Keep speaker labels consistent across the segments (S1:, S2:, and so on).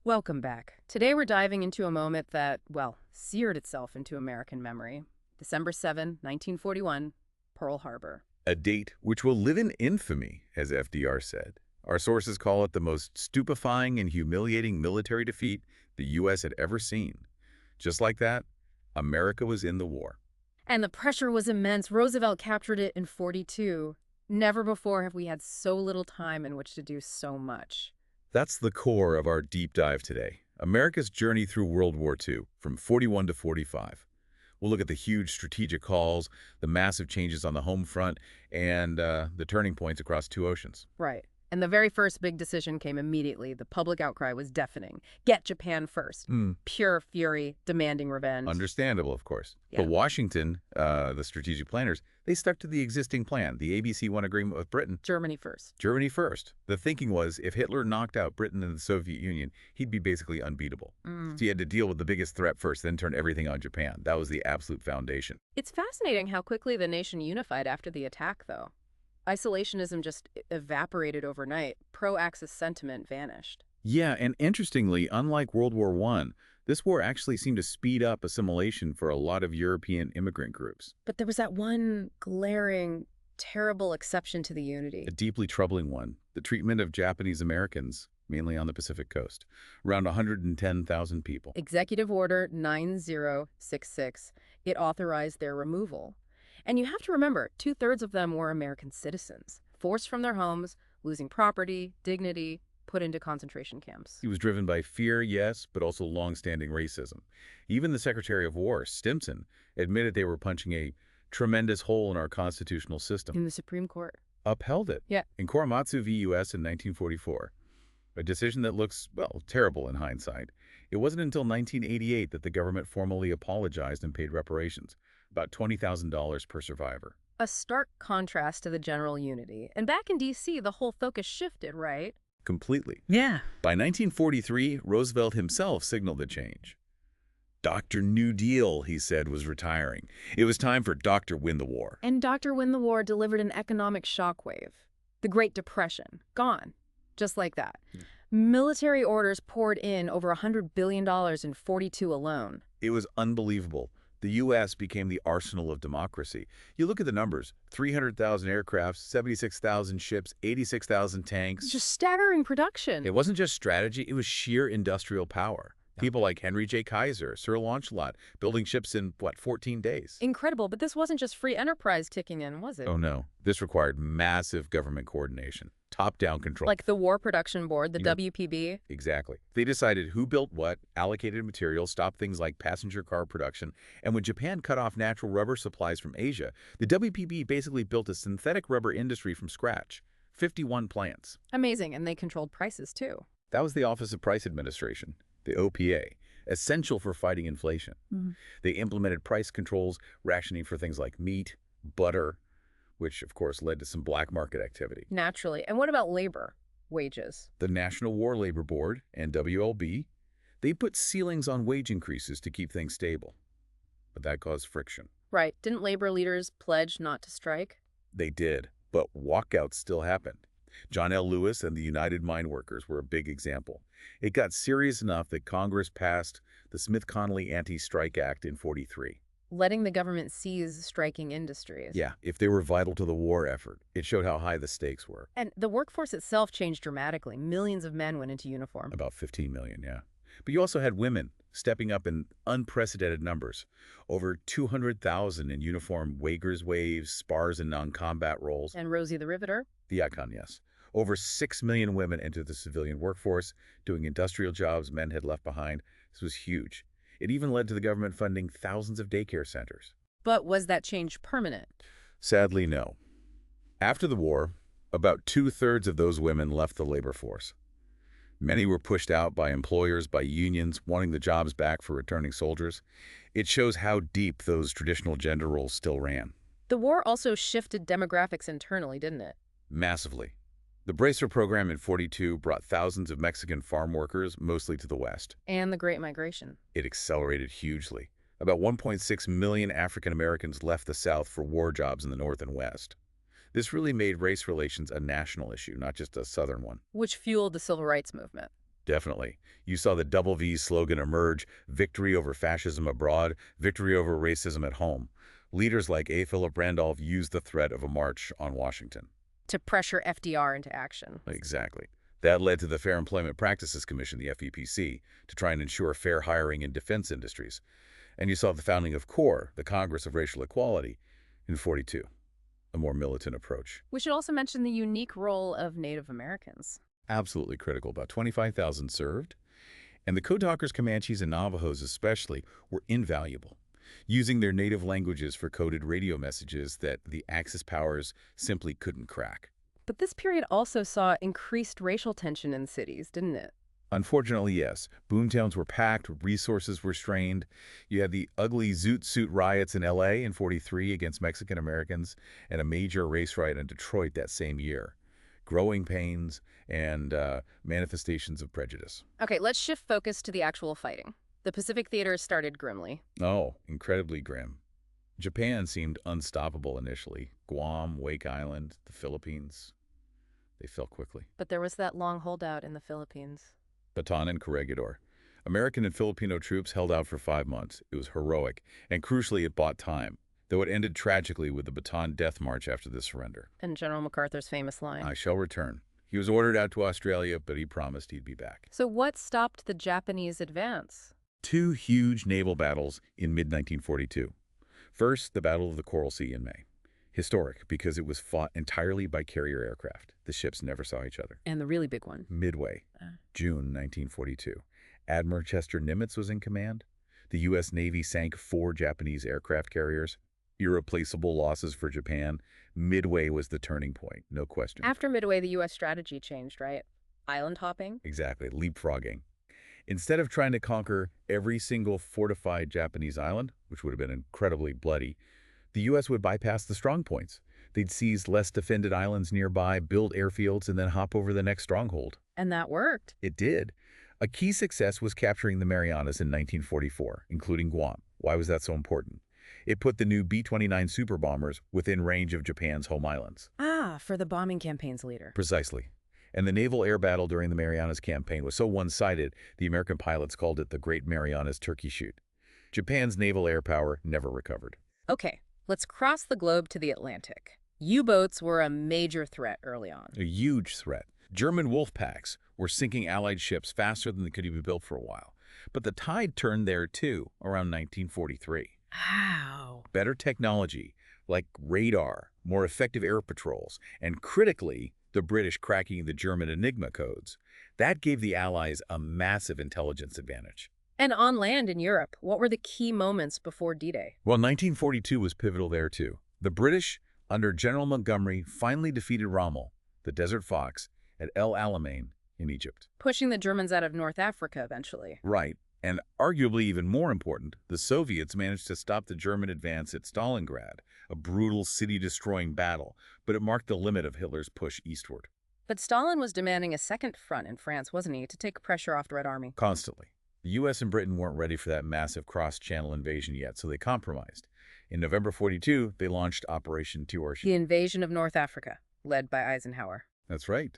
S1: Welcome back. Today we're diving into a moment that, well, seared itself into American memory. December 7, 1941, Pearl Harbor.
S2: A date which will live in infamy, as FDR said. Our sources call it the most stupefying and humiliating military defeat the U.S. had ever seen. Just like that, America was in the war.
S1: And the pressure was immense. Roosevelt captured it in 42. Never before have we had so little time in which to do so much.
S2: That's the core of our deep dive today. America's journey through World War II, from 41 to 45. We'll look at the huge strategic calls, the massive changes on the home front, and the turning points across two oceans.
S1: Right. And the very first big decision came immediately. The public outcry was deafening. Get Japan first. Pure fury, demanding revenge.
S2: Understandable, of course.
S1: Yeah.
S2: But Washington, the strategic planners, they stuck to the existing plan, the ABC-1 agreement with Britain.
S1: Germany first.
S2: Germany first. The thinking was, if Hitler knocked out Britain and the Soviet Union, he'd be basically unbeatable. So he had to deal with the biggest threat first, then turn everything on Japan. That was the absolute foundation.
S1: It's fascinating how quickly the nation unified after the attack, though. Isolationism just evaporated overnight. Pro-Axis sentiment vanished.
S2: Yeah, and interestingly, unlike World War I, this war actually seemed to speed up assimilation for a lot of European immigrant groups.
S1: But there was that one glaring, terrible exception to the unity.
S2: A deeply troubling one, the treatment of Japanese Americans, mainly on the Pacific coast. Around 110,000 people.
S1: Executive Order 9066. It authorized their removal. And you have to remember, 2/3 of them were American citizens, forced from their homes, losing property, dignity, put into concentration camps.
S2: He was driven by fear, yes, but also long-standing racism. Even the Secretary of War, Stimson, admitted they were punching a tremendous hole in our constitutional system.
S1: In the Supreme Court.
S2: Upheld it.
S1: Yeah.
S2: In Korematsu v. U.S. in 1944. A decision that looks, well, terrible in hindsight. It wasn't until 1988 that the government formally apologized and paid reparations. About $20,000 per survivor.
S1: A stark contrast to the general unity. And back in D.C., the whole focus shifted, right?
S2: Completely.
S1: Yeah.
S2: By 1943, Roosevelt himself signaled the change. Dr. New Deal, he said, was retiring. It was time for Dr. Win the War.
S1: And Dr. Win the War delivered an economic shockwave. The Great Depression. Gone. Just like that. Military orders poured in over $100 billion in 42 alone.
S2: It was unbelievable. The U.S. became the arsenal of democracy. You look at the numbers, 300,000 aircraft, 76,000 ships, 86,000 tanks.
S1: Just staggering production.
S2: It wasn't just strategy, it was sheer industrial power. People like Henry J. Kaiser, Sir Launcelot, building ships in, 14 days?
S1: Incredible, but this wasn't just free enterprise kicking in, was it?
S2: Oh no, this required massive government coordination, top-down control.
S1: Like the War Production Board, the WPB?
S2: Exactly. They decided who built what, allocated materials, stopped things like passenger car production, and when Japan cut off natural rubber supplies from Asia, the WPB basically built a synthetic rubber industry from scratch. 51 plants.
S1: Amazing, and they controlled prices too.
S2: That was the Office of Price Administration, the OPA, essential for fighting inflation. They implemented price controls, rationing for things like meat, butter, which of course led to some black market activity.
S1: Naturally. And what about labor? Wages?
S2: The National War Labor Board, NWLB, they put ceilings on wage increases to keep things stable. But that caused friction.
S1: Right. Didn't labor leaders pledge not to strike?
S2: They did, but walkouts still happened. John L. Lewis and the United Mine Workers were a big example. It got serious enough that Congress passed the Smith-Connally Anti-Strike Act in 43.
S1: Letting the government seize striking industries.
S2: Yeah, if they were vital to the war effort. It showed how high the stakes were.
S1: And the workforce itself changed dramatically. Millions of men went into uniform.
S2: About 15 million, yeah. But you also had women stepping up in unprecedented numbers. Over 200,000 in uniform Wagers waves, spars, and non-combat roles.
S1: And Rosie the Riveter?
S2: The icon, yes. Over 6 million women entered the civilian workforce, doing industrial jobs men had left behind. This was huge. It even led to the government funding thousands of daycare centers.
S1: But was that change permanent?
S2: Sadly, no. After the war, about 2/3 of those women left the labor force. Many were pushed out by employers, by unions, wanting the jobs back for returning soldiers. It shows how deep those traditional gender roles still ran.
S1: The war also shifted demographics internally, didn't it?
S2: Massively. The Bracer program in 42 brought thousands of Mexican farm workers, mostly to the West.
S1: And the Great Migration.
S2: It accelerated hugely. About 1.6 million African Americans left the South for war jobs in the North and West. This really made race relations a national issue, not just a Southern one.
S1: Which fueled the Civil Rights Movement.
S2: Definitely. You saw the double V slogan emerge: victory over fascism abroad, victory over racism at home. Leaders like A. Philip Randolph used the threat of a march on Washington.
S1: To pressure FDR into action.
S2: Exactly. That led to the Fair Employment Practices Commission, the FEPC, to try and ensure fair hiring in defense industries. And you saw the founding of CORE, the Congress of Racial Equality, in 42, a more militant approach.
S1: We should also mention the unique role of Native Americans.
S2: Absolutely critical. About 25,000 served. And the Code Talkers, Comanches, and Navajos especially were invaluable, using their native languages for coded radio messages that the Axis powers simply couldn't crack.
S1: But this period also saw increased racial tension in cities, didn't it?
S2: Unfortunately, yes. Boomtowns were packed, resources were strained. You had the ugly Zoot Suit riots in L.A. in 43 against Mexican Americans and a major race riot in Detroit that same year. Growing pains and manifestations of prejudice.
S1: Okay, let's shift focus to the actual fighting. The Pacific theater started grimly.
S2: Oh, incredibly grim. Japan seemed unstoppable initially. Guam, Wake Island, the Philippines. They fell quickly.
S1: But there was that long holdout in the Philippines.
S2: Bataan and Corregidor. American and Filipino troops held out for 5 months. It was heroic, and crucially, it bought time, though it ended tragically with the Bataan Death March after the surrender.
S1: And General MacArthur's famous line.
S2: I shall return. He was ordered out to Australia, but he promised he'd be back.
S1: So what stopped the Japanese advance?
S2: 2 huge naval battles in mid-1942. First, the Battle of the Coral Sea in May. Historic because it was fought entirely by carrier aircraft. The ships never saw each other.
S1: And the really big one.
S2: Midway, June 1942. Admiral Chester Nimitz was in command. The U.S. Navy sank 4 Japanese aircraft carriers. Irreplaceable losses for Japan. Midway was the turning point, no question.
S1: After Midway, the U.S. strategy changed, right? Island hopping?
S2: Exactly, leapfrogging. Instead of trying to conquer every single fortified Japanese island, which would have been incredibly bloody, the U.S. would bypass the strong points. They'd seize less defended islands nearby, build airfields, and then hop over the next stronghold.
S1: And that worked.
S2: It did. A key success was capturing the Marianas in 1944, including Guam. Why was that so important? It put the new B-29 super bombers within range of Japan's home islands.
S1: Ah, for the bombing campaign's leader.
S2: Precisely. And the naval air battle during the Marianas campaign was so one-sided, the American pilots called it the Great Marianas Turkey Shoot. Japan's naval air power never recovered.
S1: Okay, let's cross the globe to the Atlantic. U-boats were a major threat early on.
S2: A huge threat. German wolf packs were sinking Allied ships faster than they could even be built for a while. But the tide turned there, too, around 1943.
S1: How?
S2: Better technology, like radar, more effective air patrols, and critically, the British cracking the German Enigma codes. That gave the Allies a massive intelligence advantage.
S1: And on land in Europe, what were the key moments before D-Day?
S2: Well, 1942 was pivotal there, too. The British, under General Montgomery, finally defeated Rommel, the Desert Fox, at El Alamein in Egypt.
S1: Pushing the Germans out of North Africa eventually.
S2: Right. And arguably even more important, the Soviets managed to stop the German advance at Stalingrad, a brutal city-destroying battle, but it marked the limit of Hitler's push eastward.
S1: But Stalin was demanding a second front in France, wasn't he, to take pressure off the Red Army?
S2: Constantly. The U.S. and Britain weren't ready for that massive cross-channel invasion yet, so they compromised. In November 42, they launched Operation Torch.
S1: The invasion of North Africa, led by Eisenhower.
S2: That's right.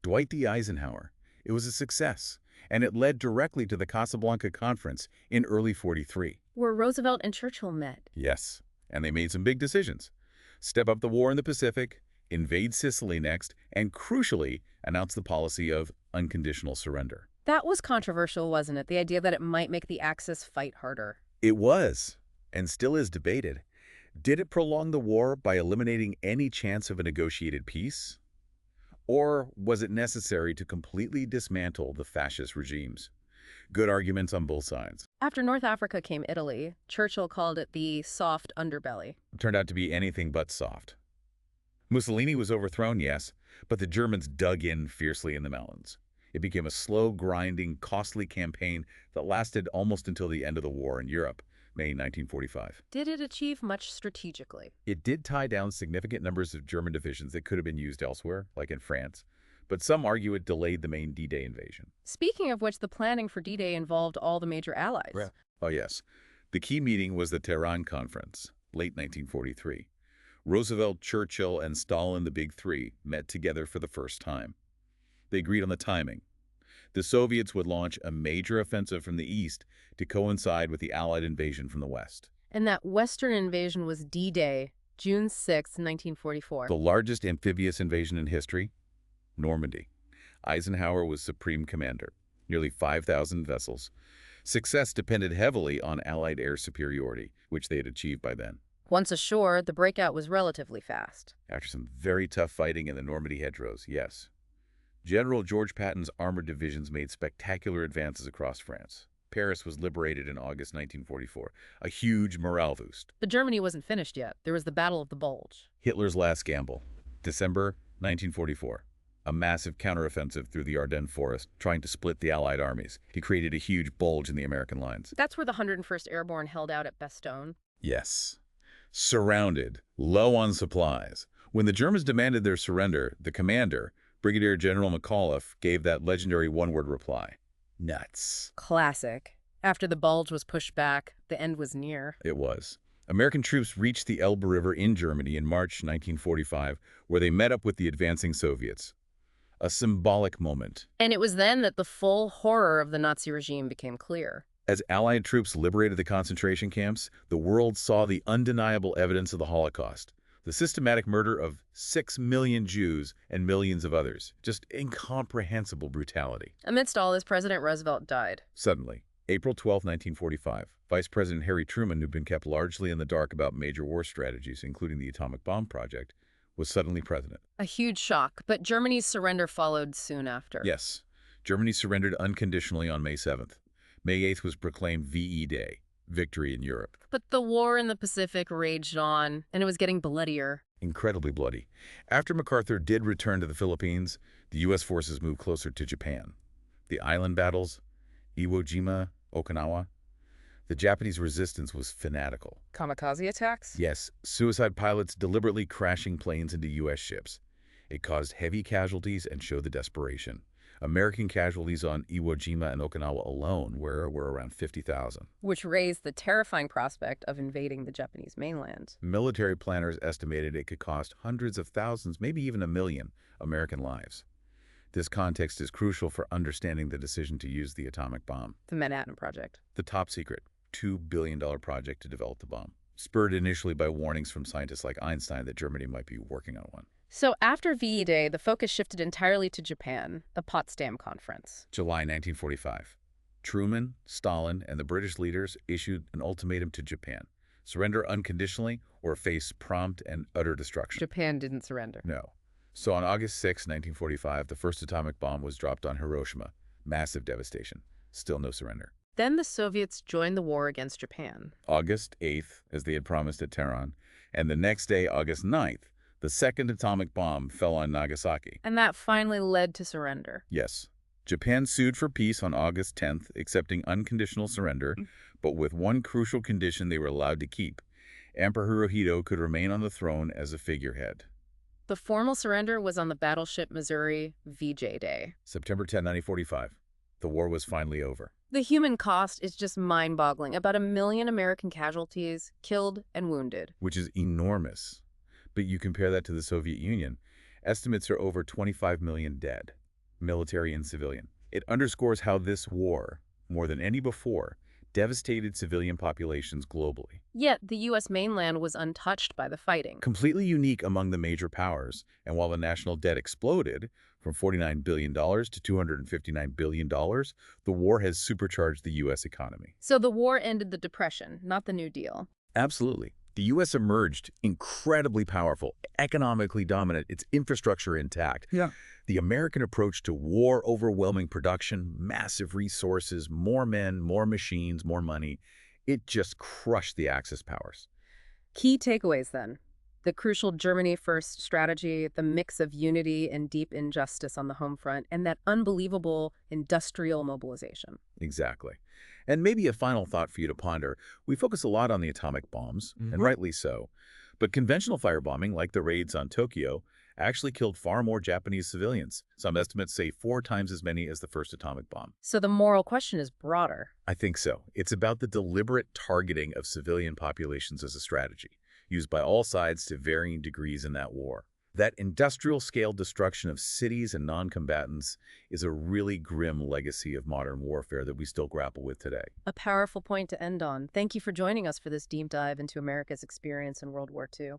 S2: Dwight D. Eisenhower. It was a success, and it led directly to the Casablanca Conference in early 43.
S1: Where Roosevelt and Churchill met.
S2: Yes, and they made some big decisions. Step up the war in the Pacific, invade Sicily next, and crucially, announce the policy of unconditional surrender.
S1: That was controversial, wasn't it? The idea that it might make the Axis fight harder.
S2: It was, and still is debated. Did it prolong the war by eliminating any chance of a negotiated peace? Or was it necessary to completely dismantle the fascist regimes? Good arguments on both sides.
S1: After North Africa came Italy. Churchill called it the soft underbelly.
S2: It turned out to be anything but soft. Mussolini was overthrown, yes, but the Germans dug in fiercely in the mountains. It became a slow, grinding, costly campaign that lasted almost until the end of the war in Europe, May 1945.
S1: Did it achieve much strategically?
S2: It did tie down significant numbers of German divisions that could have been used elsewhere, like in France, but some argue it delayed the main D-Day invasion.
S1: Speaking of which, the planning for D-Day involved all the major allies.
S2: Yeah. Oh, yes. The key meeting was the Tehran Conference, late 1943. Roosevelt, Churchill, and Stalin, the Big Three, met together for the first time. They agreed on the timing. The Soviets would launch a major offensive from the east to coincide with the Allied invasion from the west.
S1: And that Western invasion was D-Day, June 6, 1944.
S2: The largest amphibious invasion in history? Normandy. Eisenhower was supreme commander. Nearly 5,000 vessels. Success depended heavily on Allied air superiority, which they had achieved by then.
S1: Once ashore, the breakout was relatively fast.
S2: After some very tough fighting in the Normandy hedgerows, yes. General George Patton's armored divisions made spectacular advances across France. Paris was liberated in August 1944, a huge morale boost.
S1: But Germany wasn't finished yet. There was the Battle of the Bulge.
S2: Hitler's last gamble, December 1944. A massive counteroffensive through the Ardennes forest, trying to split the Allied armies. He created a huge bulge in the American lines.
S1: That's where the 101st Airborne held out at Bastogne.
S2: Yes. Surrounded, low on supplies. When the Germans demanded their surrender, the commander, Brigadier General McAuliffe, gave that legendary one-word reply. Nuts.
S1: Classic. After the bulge was pushed back, the end was near.
S2: It was. American troops reached the Elbe River in Germany in March 1945, where they met up with the advancing Soviets. A symbolic moment.
S1: And it was then that the full horror of the Nazi regime became clear.
S2: As Allied troops liberated the concentration camps, the world saw the undeniable evidence of the Holocaust. The systematic murder of 6 million Jews and millions of others. Just incomprehensible brutality.
S1: Amidst all this, President Roosevelt died.
S2: Suddenly, April 12, 1945, Vice President Harry Truman, who'd been kept largely in the dark about major war strategies, including the atomic bomb project, was suddenly president.
S1: A huge shock, but Germany's surrender followed soon after.
S2: Yes, Germany surrendered unconditionally on May 7th. May 8th was proclaimed VE Day, victory in Europe.
S1: But the war in the Pacific raged on, and it was getting bloodier.
S2: Incredibly bloody. After MacArthur did return to the Philippines, the U.S. forces moved closer to Japan. The island battles, Iwo Jima, Okinawa. The Japanese resistance was fanatical.
S1: Kamikaze attacks?
S2: Yes, suicide pilots deliberately crashing planes into U.S. ships. It caused heavy casualties and showed the desperation. American casualties on Iwo Jima and Okinawa alone were around 50,000.
S1: Which raised the terrifying prospect of invading the Japanese mainland.
S2: Military planners estimated it could cost hundreds of thousands, maybe even 1 million, American lives. This context is crucial for understanding the decision to use the atomic bomb.
S1: The Manhattan Project.
S2: The top-secret, $2 billion project to develop the bomb, spurred initially by warnings from scientists like Einstein that Germany might be working on one.
S1: So after VE Day, the focus shifted entirely to Japan, the Potsdam Conference.
S2: July 1945. Truman, Stalin, and the British leaders issued an ultimatum to Japan. Surrender unconditionally or face prompt and utter destruction.
S1: Japan didn't surrender.
S2: No. So on August 6, 1945, the first atomic bomb was dropped on Hiroshima. Massive devastation. Still no surrender.
S1: Then the Soviets joined the war against Japan.
S2: August 8th, as they had promised at Tehran, and the next day, August 9th, the second atomic bomb fell on Nagasaki.
S1: And that finally led to surrender.
S2: Yes. Japan sued for peace on August 10th, accepting unconditional surrender, but with one crucial condition they were allowed to keep. Emperor Hirohito could remain on the throne as a figurehead.
S1: The formal surrender was on the battleship Missouri, VJ Day.
S2: September 10, 1945. The war was finally over.
S1: The human cost is just mind-boggling. About 1 million American casualties, killed and wounded.
S2: Which is enormous. But you compare that to the Soviet Union, estimates are over 25 million dead, military and civilian. It underscores how this war, more than any before, devastated civilian populations globally.
S1: Yet the U.S. mainland was untouched by the fighting.
S2: Completely unique among the major powers, and while the national debt exploded from $49 billion to $259 billion, the war has supercharged the U.S. economy.
S1: So the war ended the Depression, not the New Deal.
S2: Absolutely. The U.S. emerged incredibly powerful, economically dominant, its infrastructure intact. Yeah. The American approach to war, overwhelming production, massive resources, more men, more machines, more money, it just crushed the Axis powers.
S1: Key takeaways then. The crucial Germany first strategy, the mix of unity and deep injustice on the home front, and that unbelievable industrial mobilization.
S2: Exactly. And maybe a final thought for you to ponder. We focus a lot on the atomic bombs, and rightly so. But conventional firebombing, like the raids on Tokyo, actually killed far more Japanese civilians. Some estimates say 4 times as many as the first atomic bomb.
S1: So the moral question is broader.
S2: I think so. It's about the deliberate targeting of civilian populations as a strategy, used by all sides to varying degrees in that war. That industrial-scale destruction of cities and non-combatants is a really grim legacy of modern warfare that we still grapple with today.
S1: A powerful point to end on. Thank you for joining us for this deep dive into America's experience in World War II.